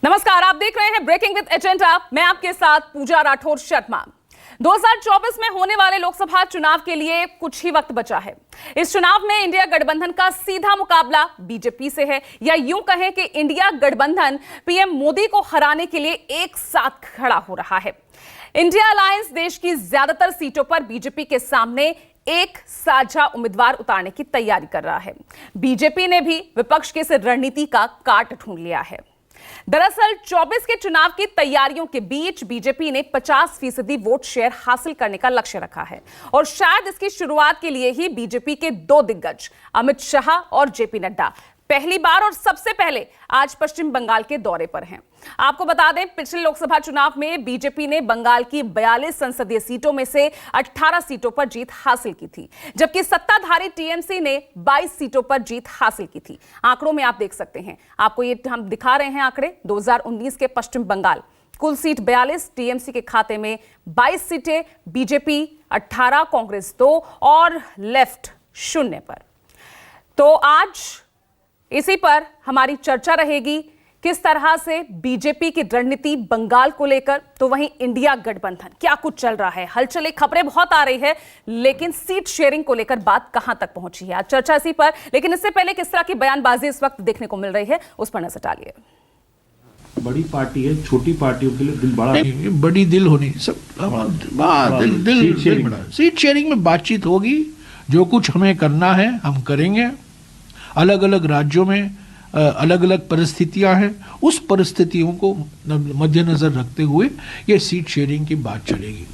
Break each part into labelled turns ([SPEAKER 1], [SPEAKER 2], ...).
[SPEAKER 1] नमस्कार, आप देख रहे हैं ब्रेकिंग विद एजेंडा। मैं आपके साथ पूजा राठौर शर्मा। 2024 में होने वाले लोकसभा चुनाव के लिए कुछ ही वक्त बचा है। इस चुनाव में इंडिया गठबंधन का सीधा मुकाबला बीजेपी से है, या यूं कहें कि इंडिया गठबंधन पीएम मोदी को हराने के लिए एक साथ खड़ा हो रहा है। इंडिया अलायंस देश की ज्यादातर सीटों पर बीजेपी के सामने एक साझा उम्मीदवार उतारने की तैयारी कर रहा है। बीजेपी ने भी विपक्ष की इस रणनीति का काट ढूंढ लिया है। दरअसल 24 के चुनाव की तैयारियों के बीच बीजेपी ने 50% वोट शेयर हासिल करने का लक्ष्य रखा है, और शायद इसकी शुरुआत के लिए ही बीजेपी के दो दिग्गज अमित शाह और जेपी नड्डा पहली बार और सबसे पहले आज पश्चिम बंगाल के दौरे पर हैं। आपको बता दें, पिछले लोकसभा चुनाव में बीजेपी ने बंगाल की 42 संसदीय सीटों में से 18 सीटों पर जीत हासिल की थी, जबकि सत्ताधारी टीएमसी ने 22 सीटों पर जीत हासिल की थी। आंकड़ों में आप देख सकते हैं, आपको ये हम दिखा रहे हैं आंकड़े। 2019 के पश्चिम बंगाल कुल सीट 42, टीएमसी के खाते में 22 सीटें, बीजेपी 18, कांग्रेस 2 और लेफ्ट 0 पर। तो आज इसी पर हमारी चर्चा रहेगी, किस तरह से बीजेपी की रणनीति बंगाल को लेकर, तो वहीं इंडिया गठबंधन क्या कुछ चल रहा है। हलचल, खबरें बहुत आ रही है, लेकिन सीट शेयरिंग को लेकर बात कहां तक पहुंची है, आज चर्चा इसी पर। लेकिन इससे पहले किस तरह की बयानबाजी इस वक्त देखने को मिल रही है, उस पर नजर डालिए।
[SPEAKER 2] बड़ी पार्टी है, छोटी पार्टियों के लिए दिल बड़ा,
[SPEAKER 3] बड़ी दिल होनी सब दिल सीट शेयरिंग में बातचीत होगी। जो कुछ हमें करना है हम करेंगे। अलग अलग राज्यों में अलग अलग परिस्थितियां हैं, उस परिस्थितियों को मद्देनजर रखते हुए ये सीट शेयरिंग की बात चलेगी।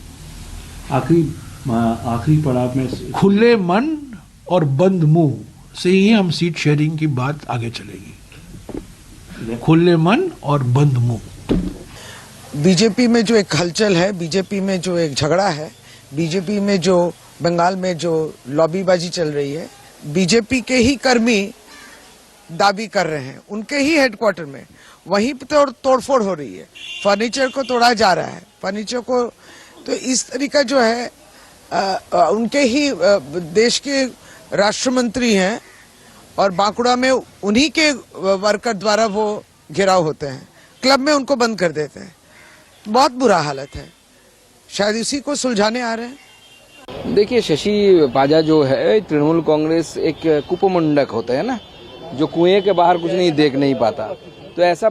[SPEAKER 2] आखिरी पड़ाव में
[SPEAKER 3] खुले मन और बंद मुंह से ही हम सीट शेयरिंग की बात आगे चलेगी। खुले मन और बंद मुंह।
[SPEAKER 4] बीजेपी में जो एक हलचल है, बीजेपी में जो एक झगड़ा है, बीजेपी में जो बंगाल में जो लॉबीबाजी चल रही है, बीजेपी के ही कर्मी दाबी कर रहे हैं, उनके ही हेडक्वार्टर में वहीं पर तोड़फोड़ हो रही है। फर्नीचर को तोड़ा जा रहा है, फर्नीचर को। तो इस तरीका जो है उनके ही देश के राष्ट्र मंत्री हैं, और बांकुड़ा में उन्हीं के वर्कर द्वारा वो घेराव होते हैं, क्लब में उनको बंद कर देते हैं। बहुत बुरा हालत है, शायद इसी को सुलझाने आ रहे हैं।
[SPEAKER 5] देखिए, शशि पाजा जो है, तृणमूल कांग्रेस एक कुपमंडक होता है ना, जो कुएं के बाहर कुछ नहीं देख नहीं पाता। तो ऐसा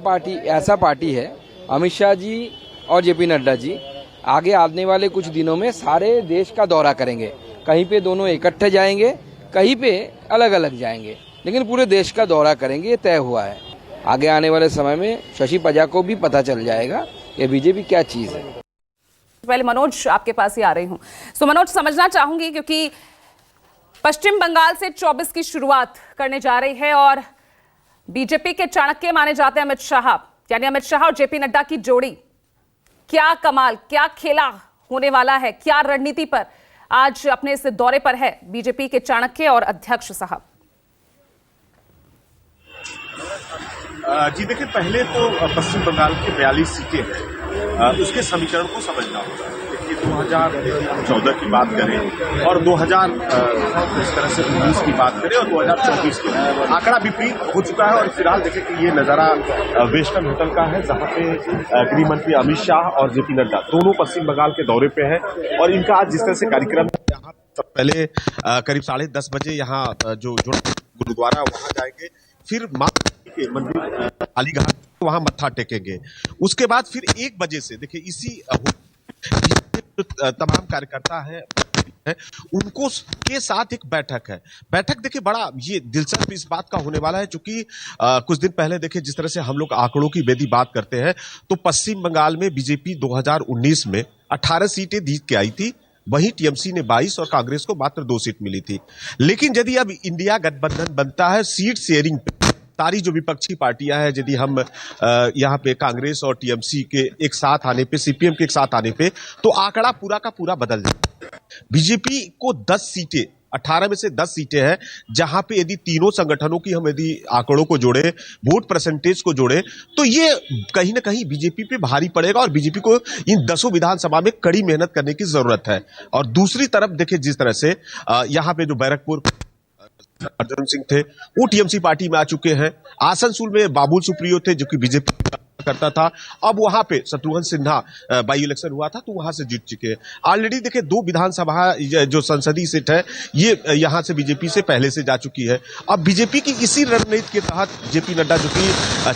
[SPEAKER 5] पार्टी है। अमित शाह जी और जेपी नड्डा जी आगे आने वाले कुछ दिनों में सारे देश का दौरा करेंगे। कहीं पे दोनों इकट्ठे जाएंगे, कहीं पे अलग अलग जाएंगे, लेकिन पूरे देश का दौरा करेंगे, ये तय हुआ है। आगे आने वाले समय में शशि पाजा को भी पता चल जाएगा कि बीजेपी क्या चीज है।
[SPEAKER 1] पहले मनोज, आपके पास ही आ रही हूं। तो मनोज, समझना चाहूंगी, क्योंकि पश्चिम बंगाल से 24 की शुरुआत करने जा रही है, और बीजेपी के चाणक्य माने जाते हैं अमित शाह, यानी अमित शाह और जेपी नड्डा की जोड़ी। क्या कमाल, क्या खेला होने वाला है, क्या रणनीति पर आज अपने इस दौरे पर है बीजेपी के चाणक्य और अध्यक्ष साहब?
[SPEAKER 6] जी देखिए, पहले तो पश्चिम बंगाल की 42 सीटें हैं, उसके समीकरण को समझना होगा। देखिए, 2014 की बात करें और 2019 की बात करें और 2024 की, आंकड़ा विपरीत हो चुका है। और फिलहाल देखिए कि ये नजारा वेस्टर्न होटल का है, जहां पे गृह मंत्री अमित शाह और जेपी नड्डा दोनों पश्चिम बंगाल के दौरे पे हैं। और इनका आज जिस तरह से कार्यक्रम, यहाँ पहले करीब 10:30 बजे यहाँ जो गुरुद्वारा वहां जाएंगे, फिर के मंदिर अलीघाट वहां मत्था टेकेंगे। उसके बाद फिर 1 बजे से देखिए इसी तमाम कार्यकर्ता है उनको के साथ एक बैठक है। बैठक देखिए बड़ा ये दिलचस्प इस बात का होने वाला है, क्योंकि कुछ दिन पहले देखिए जिस तरह से हम लोग आंकड़ों की बेदी बात करते हैं, तो पश्चिम बंगाल में बीजेपी 2019 में 18 सीटें जीत के आई थी, वहीं टीएमसी ने 22 और कांग्रेस को मात्र 2 सीट मिली थी। लेकिन यदि अब इंडिया गठबंधन बनता है, सीट शेयरिंग सारी जो विपक्षी पार्टियां हैं, यदि हम यहाँ पे कांग्रेस और टीएमसी के एक साथ आने पे, सीपीएम के एक साथ आने पे, तो आंकड़ा पूरा का पूरा बदल जाए। बीजेपी को 10 सीटें, 18 में से 10 सीटें हैं, जहां पे यदि तीनों संगठनों की हम यदि आंकड़ों को जोड़े, वोट परसेंटेज को जोड़े, तो ये कहीं ना कहीं बीजेपी पे भारी पड़ेगा और बीजेपी को इन 10 विधानसभा में कड़ी मेहनत करने की जरूरत है। और दूसरी तरफ देखिए, जिस तरह से यहाँ पे जो बैरकपुर अर्जुन सिंह थे वो टीएमसी पार्टी में आ चुके हैं, आसनसोल में बाबुल सुप्रियो थे जो कि बीजेपी करता था, अब वहां पे शत्रुघ्न सिन्हा बाई इलेक्शन हुआ था तो वहां से जीत चुके हैं। ऑलरेडी देखिए 2 विधानसभा जो संसदीय सीट है ये यहां से बीजेपी से पहले से जा चुकी है। अब बीजेपी की इसी रणनीति के तहत जेपी नड्डा जो कि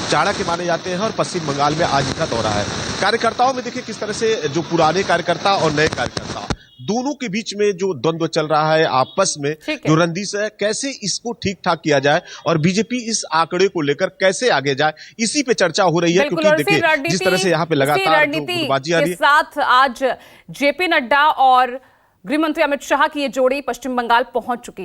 [SPEAKER 6] चाणक्य के माने जाते हैं और पश्चिम बंगाल में आज इनका दौरा है। कार्यकर्ताओं में देखिए किस तरह से जो पुराने कार्यकर्ता और नए कार्यकर्ता दोनों के बीच में जो द्वंद्व चल रहा है आपस में, जो रंजिश है, कैसे इसको ठीक ठाक किया जाए और बीजेपी इस आंकड़े को लेकर कैसे आगे जाए, इसी पे चर्चा हो रही है। क्योंकि देखिए जिस तरह से यहाँ पे लगातार गुटबाजी आ रही है,
[SPEAKER 1] साथ आज जेपी नड्डा और गृह मंत्री अमित शाह की ये जोड़ी पश्चिम बंगाल पहुंच चुकी है।